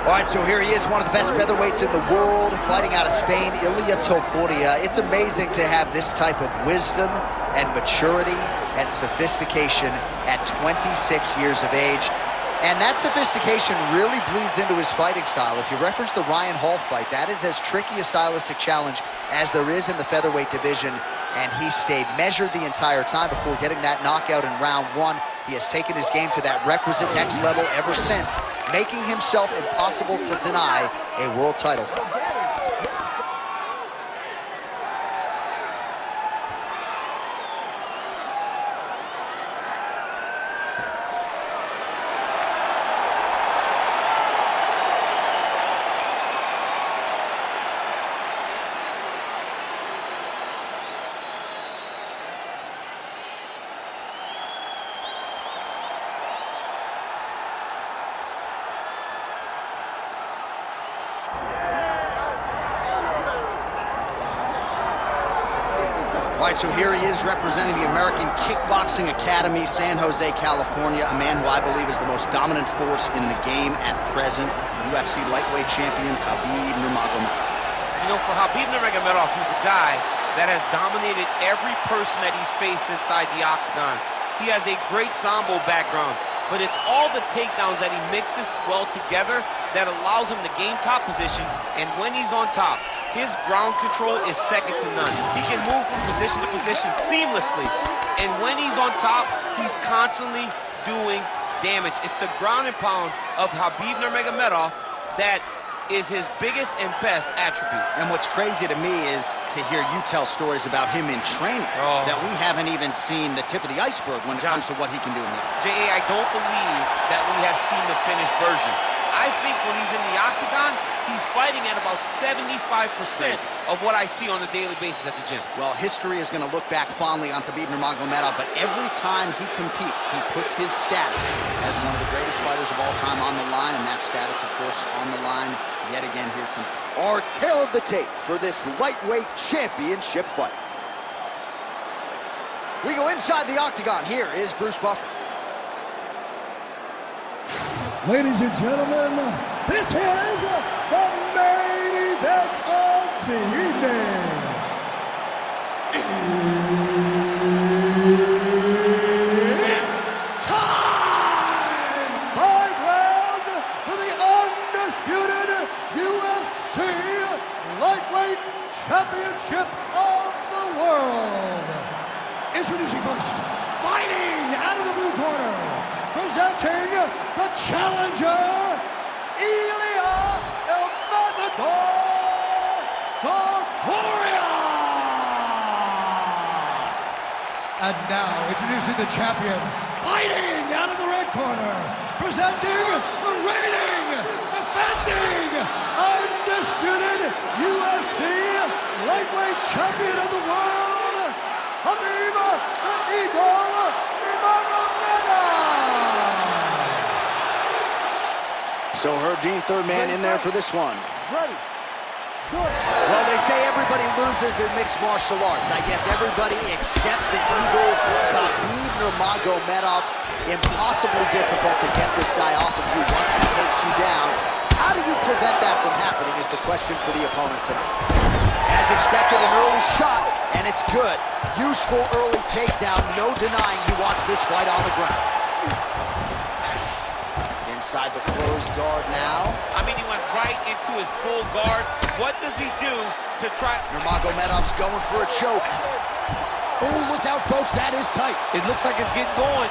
All right, so here he is, one of the best featherweights in the world, fighting out of Spain, Ilia Topuria. It's amazing to have this type of wisdom and maturity and sophistication at 26 years of age. And that sophistication really bleeds into his fighting style. If you reference the Ryan Hall fight, that is as tricky a stylistic challenge as there is in the featherweight division. And he stayed measured the entire time before getting that knockout in round one. He has taken his game to that requisite next level ever since, making himself impossible to deny a world title fight. All right, so here he is representing the American Kickboxing Academy, San Jose, California, a man who I believe is the most dominant force in the game at present, UFC lightweight champion Khabib Nurmagomedov. You know, for Khabib Nurmagomedov, he's a guy that has dominated every person that he's faced inside the octagon. He has a great Sambo background, but it's all the takedowns that he mixes well together that allows him to gain top position, and when he's on top, his ground control is second to none. He can move from position to position seamlessly. And when he's on top, he's constantly doing damage. It's the ground and pound of Khabib Nurmagomedov that is his biggest and best attribute. And what's crazy to me is to hear you tell stories about him in training that we haven't even seen the tip of the iceberg when it comes to what he can do in there. J.A., I don't believe that we have seen the finished version. I think when he's in the octagon, he's fighting at about 75% of what I see on a daily basis at the gym. Well, history is going to look back fondly on Khabib Nurmagomedov, but every time he competes, he puts his status as one of the greatest fighters of all time on the line, and that status, of course, on the line yet again here tonight. Our tail of the tape for this lightweight championship fight. We go inside the octagon. Here is Bruce Buffer. Ladies and gentlemen, this is the main event of the evening. It's time! 5 rounds for the undisputed UFC Lightweight Championship of the world. Introducing first, fighting out of the blue corner, presenting the challenger, Ilia Topuria. And now, introducing the champion, fighting out of the red corner, presenting the reigning, defending, undisputed UFC lightweight champion of the world, Khabib the Eagle Nurmagomedov. So Herb Dean, third man in there for this one. Ready. Good. Well, they say everybody loses in mixed martial arts. I guess everybody except the Eagle, Khabib Nurmagomedov. Impossibly difficult to get this guy off of you once he takes you down. How do you prevent that from happening is the question for the opponent tonight. As expected, an early shot, and it's good. Useful early takedown, no denying he wants this fight on the ground. Inside the closed guard now. I mean, he went right into his full guard. What does he do to try? Nurmagomedov's going for a choke. Oh, look out, folks, that is tight. It looks like it's getting going.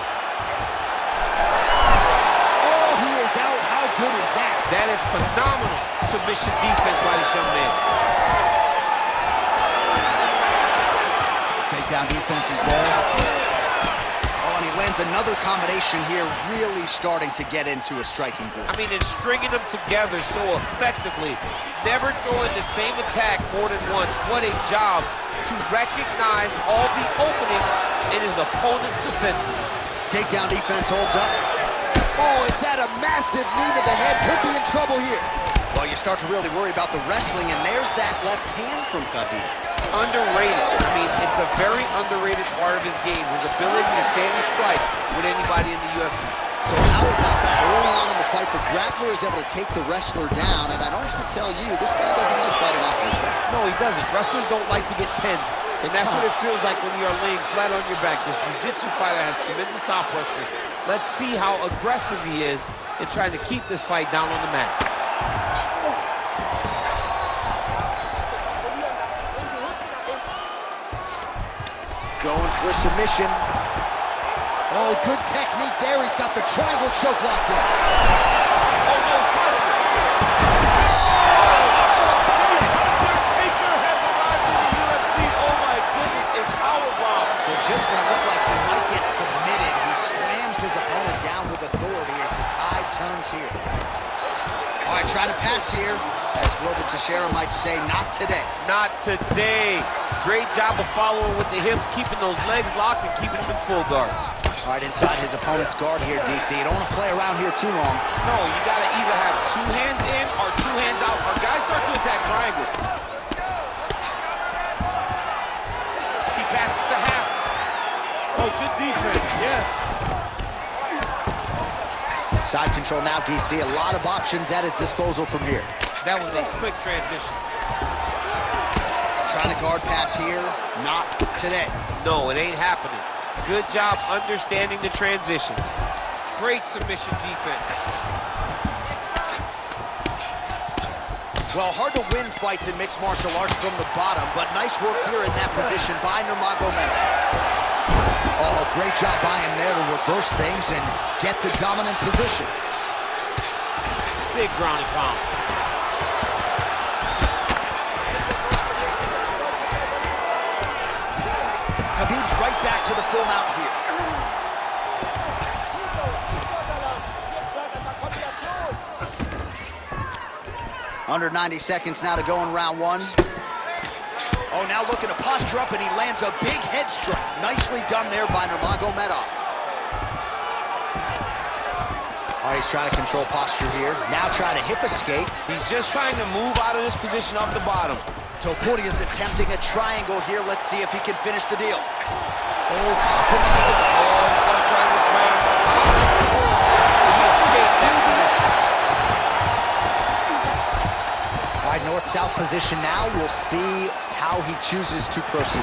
Oh, he is out. How good is that? That is phenomenal submission defense by this young man. Takedown defense is there. Oh, and he lands another combination here, really starting to get into a striking groove. I mean, and stringing them together so effectively. Never throwing the same attack more than once. What a job to recognize all the openings in his opponent's defenses. Takedown defense holds up. Oh, is that a massive knee to the head? Could be in trouble here. Well, you start to really worry about the wrestling, and there's that left hand from Khabib. Underrated. I mean, it's a very underrated part of his game, his ability to stand and strike with anybody in the UFC. So how about that early on in the fight? fight, the grappler is able to take the wrestler down, and I don't have to tell you, this guy doesn't like fighting off of his back. No, he doesn't. Wrestlers don't like to get pinned, and that's what it feels like when you are laying flat on your back. This jiu-jitsu fighter has tremendous top pressure. Let's see how aggressive he is in trying to keep this fight down on the mat. Going for a submission. Oh, good technique there. He's got the triangle choke locked in. Oh, no, Foster. Undertaker has arrived in the UFC. Oh, my goodness, a tower bomb. So just when it looked like he might get submitted, he slams his opponent down with authority as the tide turns here. All right, trying to pass here. As Glover Teixeira might say, not today. Not today. Great job of following with the hips, keeping those legs locked and keeping them in full guard. All right, inside his opponent's guard here, DC. You don't want to play around here too long. No, you got to either have two hands in or two hands out. Our guys start to attack triangles. He passes the half. Oh, good defense, yes. Side control now, DC. A lot of options at his disposal from here. That was a slick transition. Trying to guard pass here. Not today. No, it ain't happening. Good job understanding the transitions. Great submission defense. Well, hard to win fights in mixed martial arts from the bottom, but nice work here in that position by Nurmagomedov. Oh, great job by him there to reverse things and get the dominant position. Big ground and pound. Khabib's right back to the full mount here. Under 90 seconds now to go in round one. Oh, now looking to posture up, and he lands a big head strike. Nicely done there by Nurmagomedov. All right, he's trying to control posture here. Now trying to hip escape. He's just trying to move out of this position off the bottom. Topuria is attempting a triangle here. Let's see if he can finish the deal. Oh, compromising. Oh, he's going to triangle slam. He escaped that submission. All right, north-south position now. We'll see how he chooses to proceed.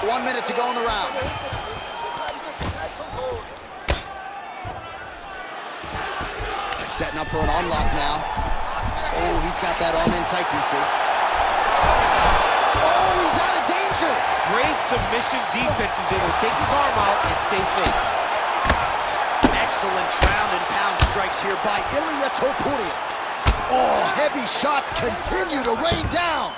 1 minute to go in the round. Setting up for an unlock now. Oh, he's got that arm in tight, DC. Oh, he's out of danger. Great submission defense. He's able to take his arm out and stay safe. Excellent ground and pound strikes here by Ilia Topuria. Oh, heavy shots continue to rain down.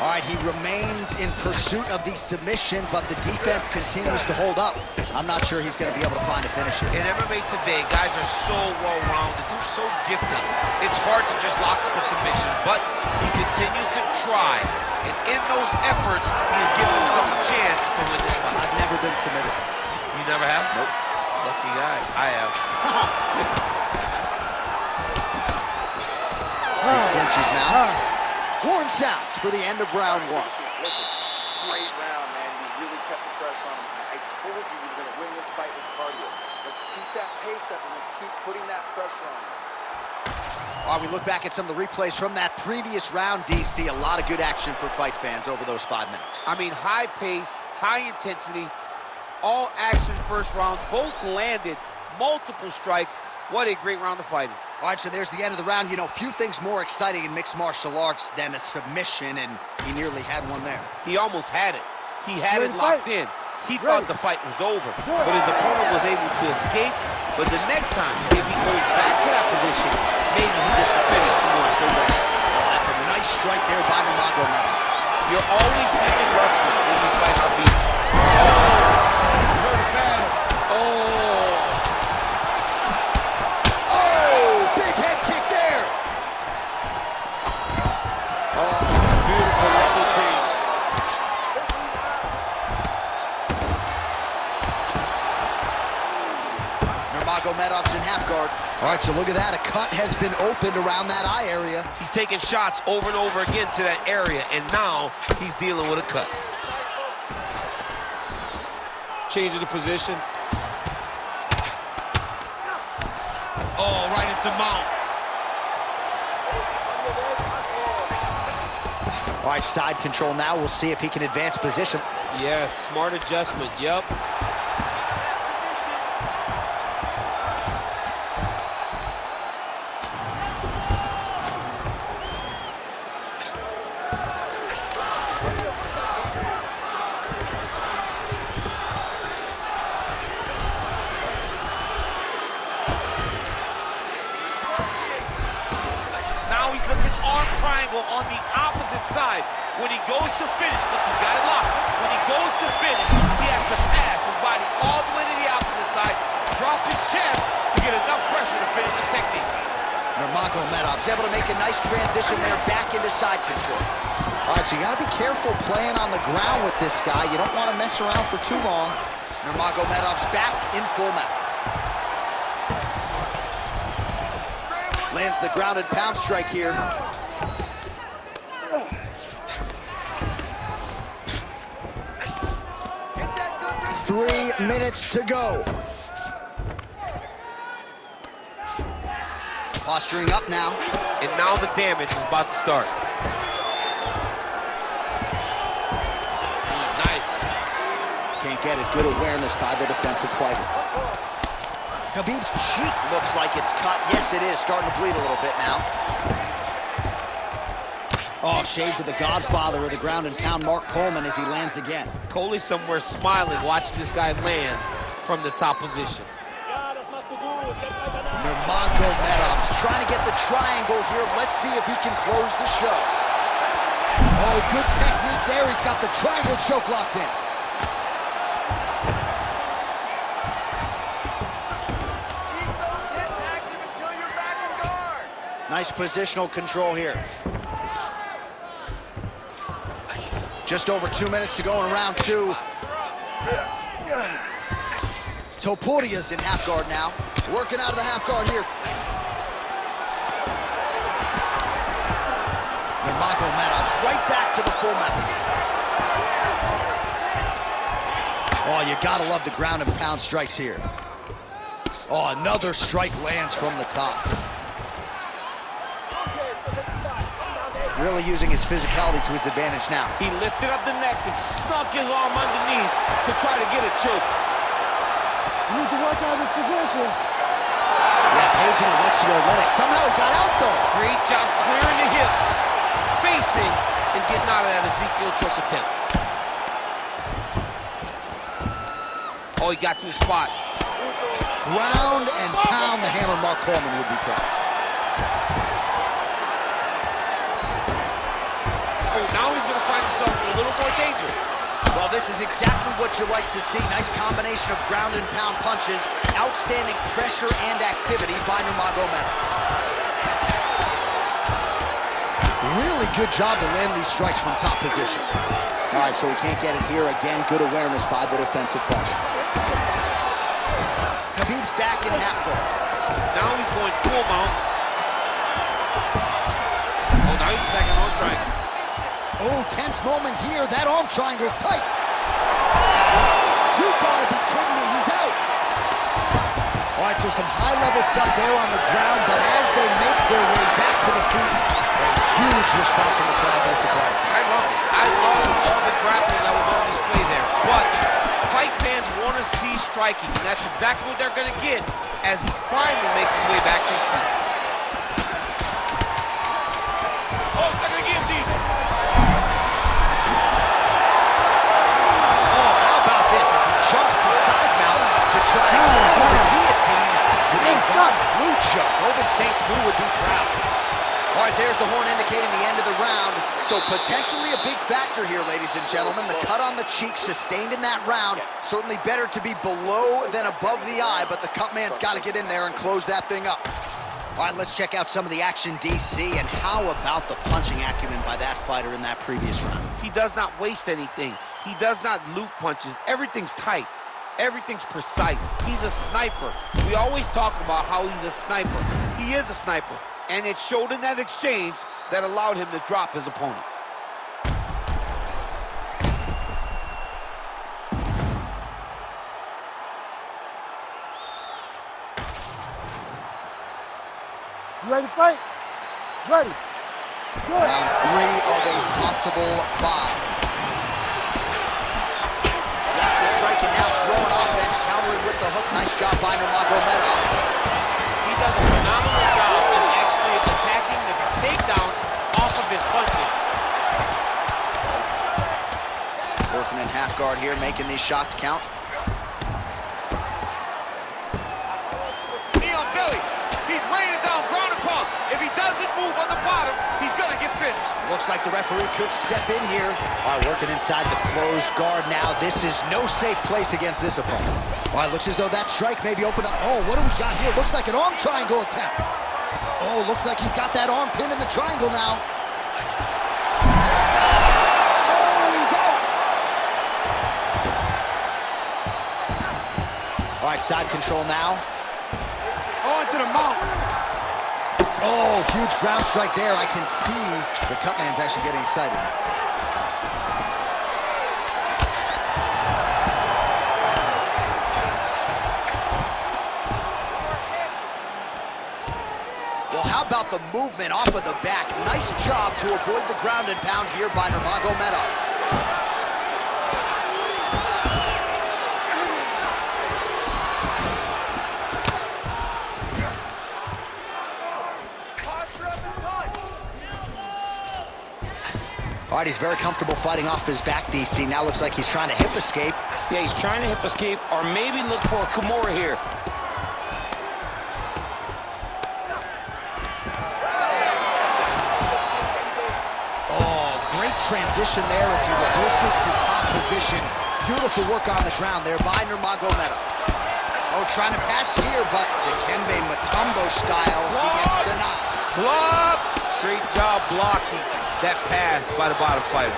All right, he remains in pursuit of the submission, but the defense continues to hold up. I'm not sure he's going to be able to find a finish here. In MMA today, guys are so well-rounded. They're so gifted. It's hard to just lock up a submission, but he continues to try. And in those efforts, he is giving himself a chance to win this fight. I've never been submitted. You never have? Nope. Lucky guy. I have. He clinches now. Horn sounds for the end of round one. Listen, great round, man. You really kept the pressure on him. I told you you were going to win this fight with cardio. Let's keep that pace up and let's keep putting that pressure on him. While we look back at some of the replays from that previous round, DC, a lot of good action for fight fans over those 5 minutes. I mean, high pace, high intensity, all action first round. Both landed multiple strikes. What a great round of fighting. All right, so there's the end of the round. You know, few things more exciting in mixed martial arts than a submission, and he nearly had one there. He almost had it. He had it locked in. He thought the fight was over, but his opponent was able to escape. But the next time, if he goes back to that position, maybe he gets the finish he wants so bad. Well, that's a nice strike there by Nurmagomedov. You're always thinking wrestling when you fight Khabib. Nurmagomedov's in half guard. All right, so look at that. A cut has been opened around that eye area. He's taking shots over and over again to that area, and now he's dealing with a cut. Changing the position. Oh, right into mount. All right, side control now. We'll see if he can advance position. Yes, smart adjustment, yep. Now he's looking arm triangle on the opposite side. When he goes to finish, look, he's got it locked. When he goes to finish, he has to pass his body all the way to the opposite side, drop his chest to get enough pressure to finish his technique. Nurmagomedov's able to make a nice transition there back into side control. All right, so you got to be careful playing on the ground with this guy. You don't want to mess around for too long. Nurmagomedov's back in full mount. Lands the grounded pound strike here. 3 minutes to go. Posturing up now. And now the damage is about to start. Nice. Can't get it. Good awareness by the defensive fighter. Khabib's cheek looks like it's cut. Yes, it is. Starting to bleed a little bit now. Oh, shades of the Godfather of the ground and pound, Mark Coleman, as he lands again. Coley's somewhere smiling, watching this guy land from the top position. Nurmagomedov's trying to get the triangle here. Let's see if he can close the show. Oh, good technique there. He's got the triangle choke locked in. Keep those hits active until you're back in guard. Nice positional control here. Just over 2 minutes to go in round two. Topuria's in half guard now. Working out of the half guard here. Nurmagomedov's right back to the full mount. Oh, you gotta love the ground and pound strikes here. Oh, another strike lands from the top. Really using his physicality to his advantage now. He lifted up the neck and snuck his arm underneath to try to get a choke. You need to work out his position. Yeah, Page and Alexio Olenek. Somehow he got out, though. Great job clearing the hips, facing, and getting out of that Ezekiel choke attempt. Oh, he got to his spot. Ground and pound, the hammer Mark Coleman would be proud. Oh, now he's going to find himself in a little more danger. Well, this is exactly what you like to see. Nice combination of ground and pound punches. Outstanding pressure and activity by Nurmagomedov. Really good job to land these strikes from top position. All right, so he can't get it here. Again, good awareness by the defensive fighter. Khabib's back in half guard. Now he's going full mount. Oh, now he's attacking arm triangle. Oh, tense moment here. That arm triangle's tight. You gotta be kidding me. He's out. All right, so some high-level stuff there on the ground, but as they make their way back to the feet, a huge response from the crowd, no surprise. I love it. I love all the grappling that was on display there. But fight fans want to see striking, and that's exactly what they're going to get as he finally makes his way back to his feet. Oh, he's not going to guillotine. Oh, how about this as he jumps to side mount to try to clear the guillotine with a Von Flue choke. Robin St. Preux would be proud. All right, there's the horn indicating the end of the round. So potentially a big factor here, ladies and gentlemen. The cut on the cheek sustained in that round. Certainly better to be below than above the eye, but the cut man's got to get in there and close that thing up. All right, let's check out some of the action, DC, and how about the punching acumen by that fighter in that previous round? He does not waste anything. He does not loop punches. Everything's tight. Everything's precise. He's a sniper. We always talk about how he's a sniper. He is a sniper. And it showed in that exchange that allowed him to drop his opponent. ready to fight? Ready. Good. Round 3 of a possible 5. That's the strike, and now throwing offense, countering with the hook. Nice job by Nurmagomedov. He does a phenomenal job in actually attacking the takedowns off of his punches. Working in half guard here, making these shots count. Knee on belly. He's weighing it down, ground and pound. If he doesn't move on the bottom, he's gonna get finished. Looks like the referee could step in here. All right, working inside the closed guard now. This is no safe place against this opponent. All right, looks as though that strike maybe opened up. Oh, what do we got here? Looks like an arm triangle attempt. Oh, looks like he's got that arm pinned in the triangle now. Oh, he's out. All right, side control now. On to the mount. Oh, huge ground strike there. I can see the cut man's actually getting excited. Well, how about the movement off of the back? Nice job to avoid the ground and pound here by Nurmagomedov. All right, he's very comfortable fighting off his back, DC. Now looks like he's trying to hip escape. Yeah, he's trying to hip escape or maybe look for a Kimura here. Oh, great transition there as he reverses to top position. Beautiful work on the ground there by Nurmagomedov. Oh, trying to pass here, but Dikembe Mutombo style, he gets denied. Blocked. Great job blocking that pass by the bottom fighter.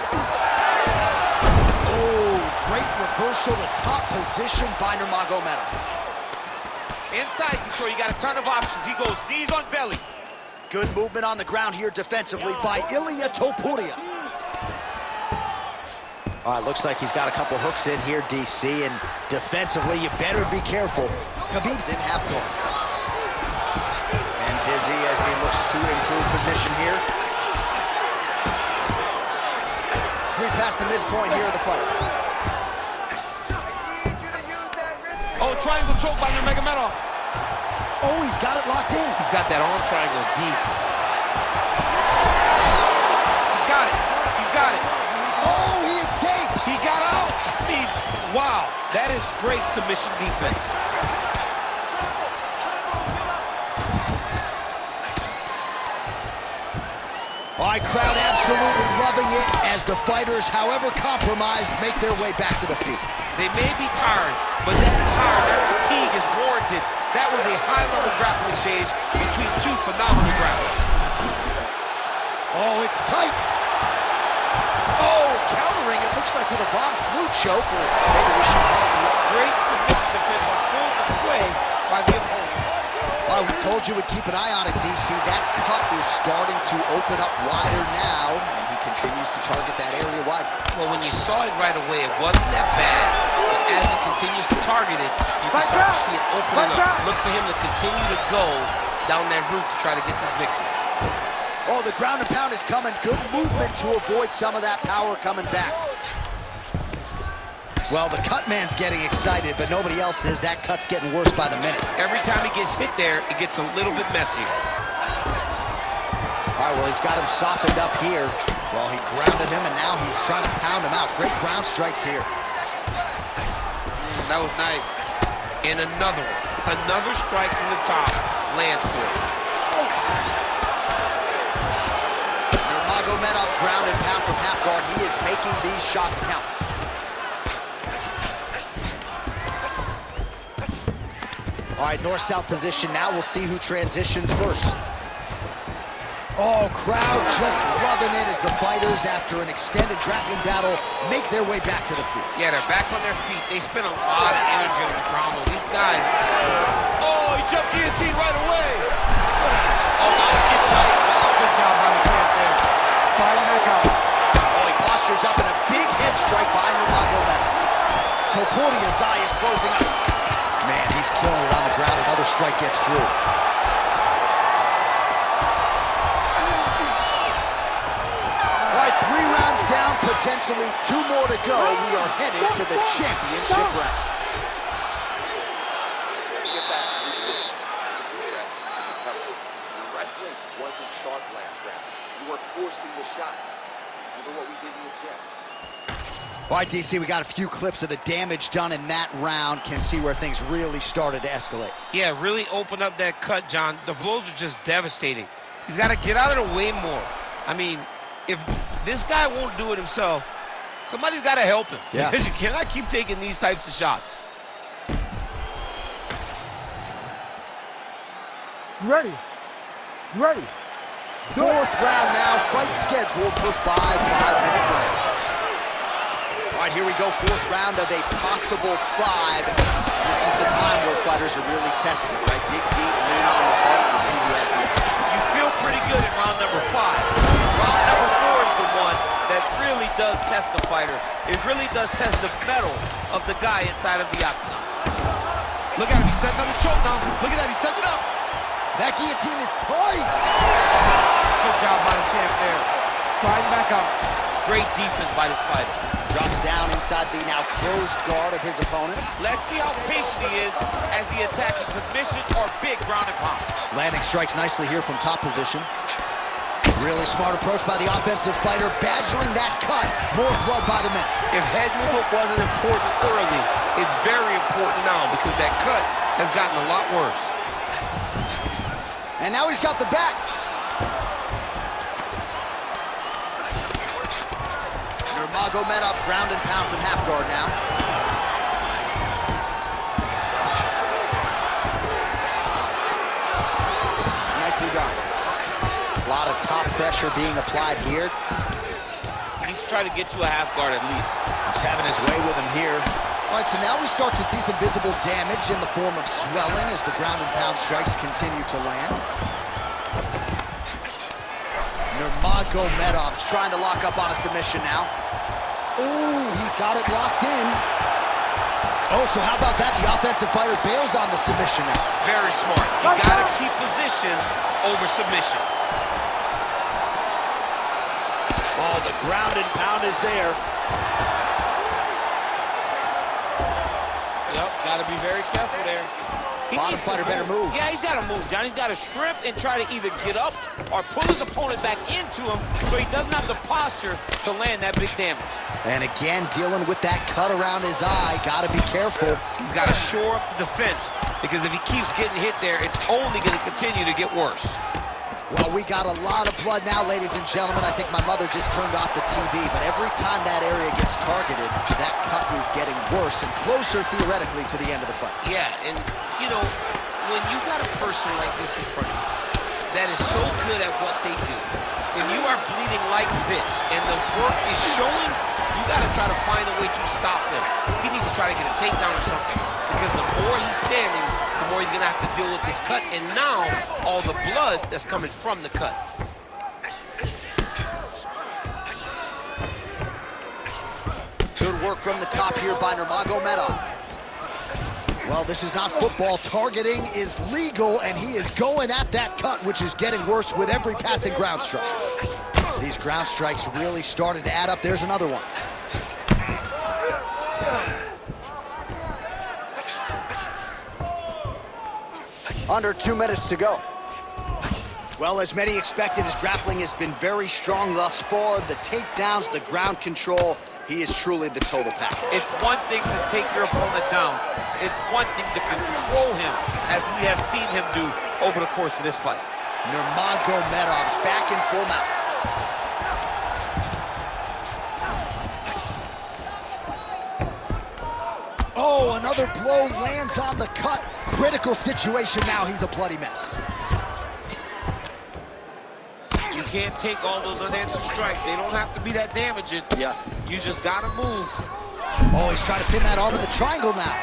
Oh, great reversal to top position by Nurmagomedov. Inside control, you got a ton of options. He goes knees on belly. Good movement on the ground here defensively by Ilia Topuria. All right, looks like he's got a couple hooks in here, DC, and defensively, you better be careful. Khabib's in half guard. And busy as he looks to improve position here. 3 past the midpoint here of the fight. I need you to use that wrist. Oh, triangle choke by Nurmagomedov. Oh, he's got it locked in. He's got that arm triangle deep. He's got it. He's got it. Oh, he escapes. He got out. Wow, that is great submission defense. All right, crowd absolutely loving it as the fighters, however compromised, make their way back to the feet. They may be tired, but that fatigue is warranted. That was a high-level grappling exchange between 2 phenomenal grapplers. Oh, it's tight. Oh, countering, it looks like with a bomb flu choke, or maybe we should call it the... Great submission defense on full display by the opponent. We told you we'd keep an eye on it, DC. That cut is starting to open up wider now, and he continues to target that area wisely. Well, when you saw it right away, it wasn't that bad. But as he continues to target it, you can start to see it opening up. Look for him to continue to go down that route to try to get this victory. Oh, the ground and pound is coming. Good movement to avoid some of that power coming back. Well, the cut man's getting excited, but nobody else is. That cut's getting worse by the minute. Every time he gets hit there, it gets a little bit messier. All right, well, he's got him softened up here. Well, he grounded him, and now he's trying to pound him out. Great ground strikes here. That was nice. And another one. Another strike from the top lands for him. Nurmagomedov ground and pound from half guard. He is making these shots count. All right, north-south position now. We'll see who transitions first. Oh, crowd just loving it as the fighters, after an extended grappling battle, make their way back to the feet. Yeah, they're back on their feet. They spend a lot of energy on the ground. These guys... Oh, he jumped guillotine right away. Oh, now it's getting tight. Good job on the camp there. Sliding back out. Oh, he postures up in a big head strike by Nurmagomedov. Topuria's eye is closing up. Man, he's killing it on the ground. Another strike gets through. potentially 2 more to go. We are headed to the championship rounds. Get back and regroup. Your wrestling wasn't sharp last round. You were forcing the shots. Remember what we did in the gym. All right, DC, we got a few clips of the damage done in that round. Can see where things really started to escalate. Yeah, really opened up that cut, John. The blows are just devastating. He's got to get out of the way more. I mean, if this guy won't do it himself, somebody's got to help him. Yeah. Because you cannot keep taking these types of shots. You ready? You ready? 4th round now, fight scheduled for 5 5-minute rounds. All right, here we go, 4th round of a possible 5. This is the time where fighters are really tested, right? Dig deep, lean on the heart, we'll see who has the edge. You feel pretty good in round number 5. Round number 4 is the one that really does test the fighter. It really does test the mettle of the guy inside of the octagon. Look at him, he's setting up the choke now. Look at that, he's setting it up. That guillotine is tight. Good job by the champ there. Sliding back up. Great defense by this fighter. Drops down inside the now closed guard of his opponent. Let's see how patient he is as he attacks a submission or big ground and pound. Landing strikes nicely here from top position. Really smart approach by the offensive fighter, badgering that cut. More blood by the minute. If head movement wasn't important early, it's very important now because that cut has gotten a lot worse. And now he's got the back. Nurmagomedov ground and pound from half guard now. Nicely done. A lot of top pressure being applied here. He's trying to get to a half guard at least. He's having his way with him here. All right, so now we start to see some visible damage in the form of swelling as the ground and pound strikes continue to land. Nurmagomedov's trying to lock up on a submission now. Ooh, he's got it locked in. Oh, so how about that? The offensive fighter bails on the submission now. Very smart. You gotta keep position over submission. Oh, the ground and pound is there. Yep, gotta be very careful there. Bottom fighter better move. Yeah, he's gotta move, John. He's gotta shrimp and try to either get up or pull his opponent back into him so he doesn't have the posture to land that big damage. And again, dealing with that cut around his eye. Gotta be careful. He's gotta shore up the defense because if he keeps getting hit there, it's only gonna continue to get worse. Well, we got a lot of blood now, ladies and gentlemen. I think my mother just turned off the TV, but every time that area gets targeted, that cut is getting worse and closer, theoretically, to the end of the fight. Yeah, and, you know, when you got a person like this in front of you that is so good at what they do, when you are bleeding like this and the work is showing, you got to try to find a way to stop them. He needs to try to get a takedown or something because the more he's standing, the more he's going to have to deal with this cut, and now all the blood that's coming from the cut. Good work from the top here by Nurmagomedov. Well, this is not football. Targeting is legal, and he is going at that cut, which is getting worse with every passing ground strike. These ground strikes really started to add up. There's another one. Under 2 minutes to go. Well, as many expected, his grappling has been very strong thus far. The takedowns, the ground control, he is truly the total package. It's one thing to take your opponent down. It's one thing to control him, as we have seen him do over the course of this fight. Nurmagomedov's back in full mount. Oh, another blow lands on the cut. Critical situation now. He's a bloody mess. You can't take all those unanswered strikes. They don't have to be that damaging. Yeah. You just gotta move. Oh, he's trying to pin that arm in the triangle now.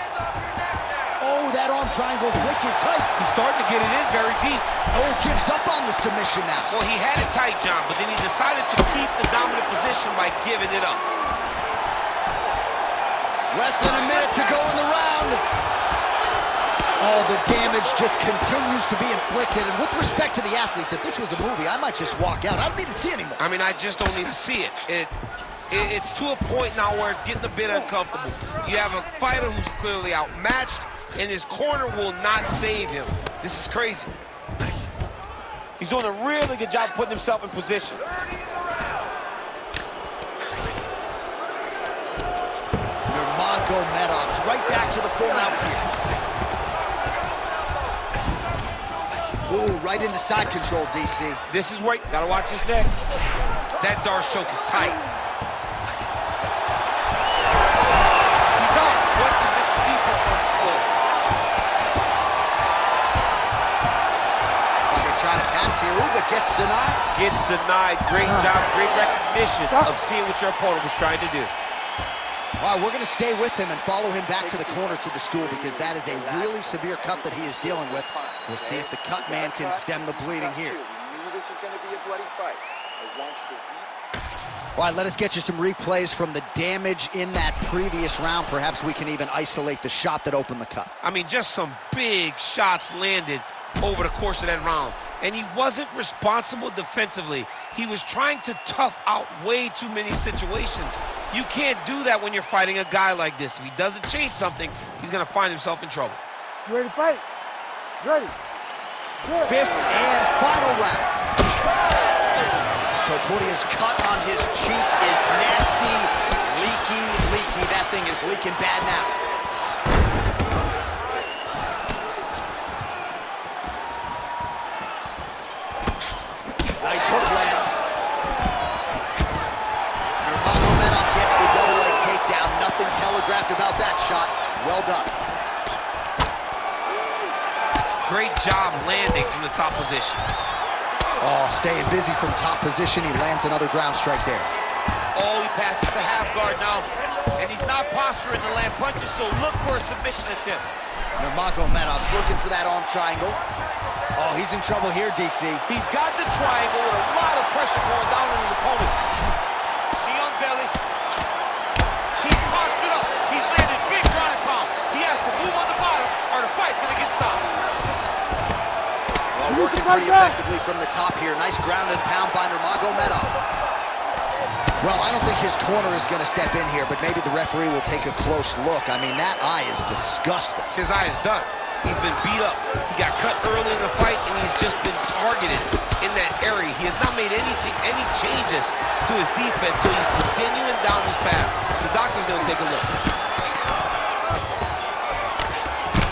Oh, that arm triangle's wicked tight. He's starting to get it in very deep. Oh, gives up on the submission now. Well, he had it tight, John, but then he decided to keep the dominant position by giving it up. Less than a minute to go in the round. Oh, the damage just continues to be inflicted. And with respect to the athletes, if this was a movie, I might just walk out. I don't need to see anymore. I mean, I just don't need to see it. It's to a point now where it's getting a bit uncomfortable. You have a fighter who's clearly outmatched, and his corner will not save him. This is crazy. He's doing a really good job putting himself in position. Nurmagomedov's right back to the full mount here. Ooh, right into side control, DC. This is where you gotta watch his neck. That Darce choke is tight. He's up. What's this defense on display? Fighter trying to pass here, ooh, but gets denied. Gets denied. Great job, great recognition of seeing what your opponent was trying to do. All right, we're going to stay with him and follow him back to the corner to the stool because that is a really severe cut that he is dealing with. We'll see if the cut man can stem the bleeding here. We knew this was going to be a bloody fight. I want you to All right, let us get you some replays from the damage in that previous round. Perhaps we can even isolate the shot that opened the cut. I mean, just some big shots landed over the course of that round. And he wasn't responsible defensively. He was trying to tough out way too many situations. You can't do that when you're fighting a guy like this. If he doesn't change something, he's going to find himself in trouble. You ready to fight? Ready. Good. Fifth and final round. Topuria's cut on his cheek is nasty, leaky. That thing is leaking bad now. Nice hook lands. Nurmagomedov gets the double leg takedown. Nothing telegraphed about that shot. Well done. Great job landing from the top position. Oh, staying busy from top position. He lands another ground strike there. Oh, he passes the half guard now. And he's not posturing to land punches, so look for a submission attempt. Nurmagomedov's looking for that arm triangle. Oh, he's in trouble here, DC. He's got the triangle with a lot of pressure going down on his opponent. See on belly. He's postured up. He's landed big ground and pound. He has to move on the bottom or the fight's going to get stopped. Well, working pretty effectively from the top here. Nice ground and pound by Nurmagomedov. Well, I don't think his corner is going to step in here, but maybe the referee will take a close look. I mean, that eye is disgusting. His eye is done. He's been beat up. He got cut early in the fight, and he's just been targeted in that area. He has not made any changes to his defense, so he's continuing down this path. The doctor's going to take a look.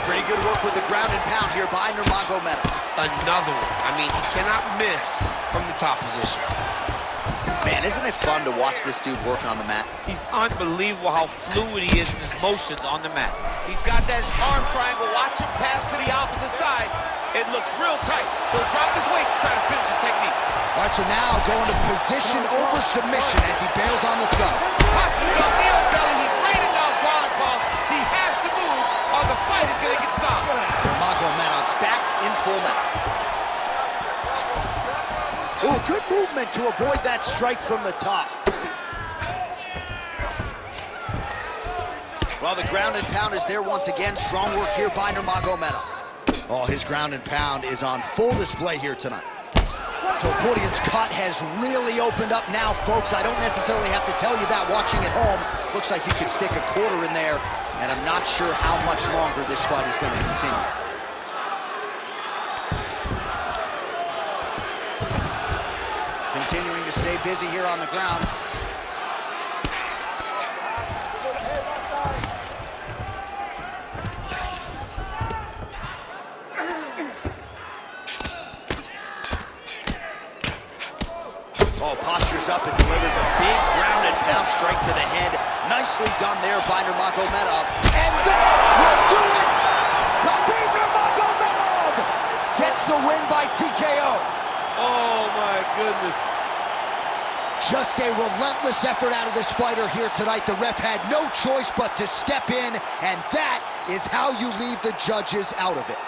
Pretty good work with the ground and pound here by Nurmagomedov. Another one. I mean, he cannot miss from the top position. Man, isn't it fun to watch this dude work on the mat? He's unbelievable how fluid he is in his motions on the mat. He's got that arm triangle. Watch him pass to the opposite side. It looks real tight. He'll drop his weight to try to finish his technique. All right, so now going to position over submission as he bails on the sub. Posture's up, knee on belly. He's raining down ground and pound. He has to move or the fight is going to get stopped. Nurmagomedov's back in full mount. Ooh, good movement to avoid that strike from the top. Well, the ground and pound is there once again. Strong work here by Nurmagomedov. Oh, his ground and pound is on full display here tonight. Topuria's cut has really opened up now, folks. I don't necessarily have to tell you that watching at home. Looks like you could stick a quarter in there, and I'm not sure how much longer this fight is going to continue. Continuing to stay busy here on the ground. Oh, postures up and delivers a big ground and pound strike to the head. Nicely done there by Nurmagomedov. And that will do it! Khabib Nurmagomedov gets the win by TKO. Oh, my goodness. Just a relentless effort out of this fighter here tonight. The ref had no choice but to step in, and that is how you leave the judges out of it.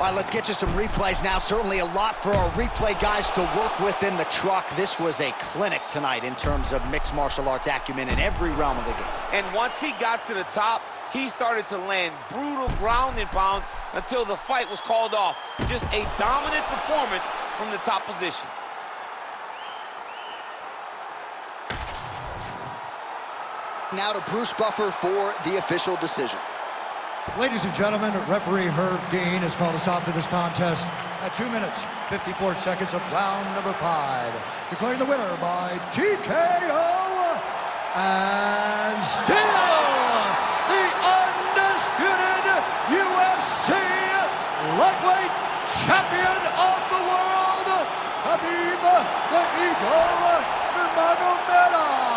All right, let's get you some replays now. Certainly a lot for our replay guys to work with in the truck. This was a clinic tonight in terms of mixed martial arts acumen in every realm of the game. And once he got to the top, he started to land brutal ground and pound until the fight was called off. Just a dominant performance from the top position. now to Bruce Buffer for the official decision. Ladies and gentlemen, referee Herb Dean has called a stop to this contest at 2 minutes, 54 seconds of round number 5. Declaring the winner by TKO, and still the undisputed UFC lightweight champion of the world, Khabib the Eagle Nurmagomedov.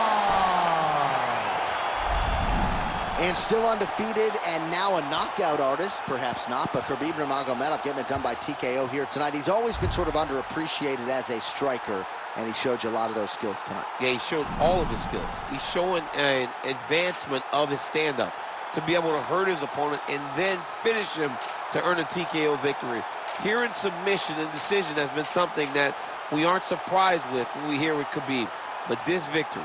And still undefeated, and now a knockout artist, perhaps not, but Khabib Nurmagomedov getting it done by TKO here tonight. He's always been sort of underappreciated as a striker, and he showed you a lot of those skills tonight. Yeah, he showed all of his skills. He's showing an advancement of his stand-up to be able to hurt his opponent and then finish him to earn a TKO victory. Here in submission and decision has been something that we aren't surprised with when we hear with Khabib. But this victory,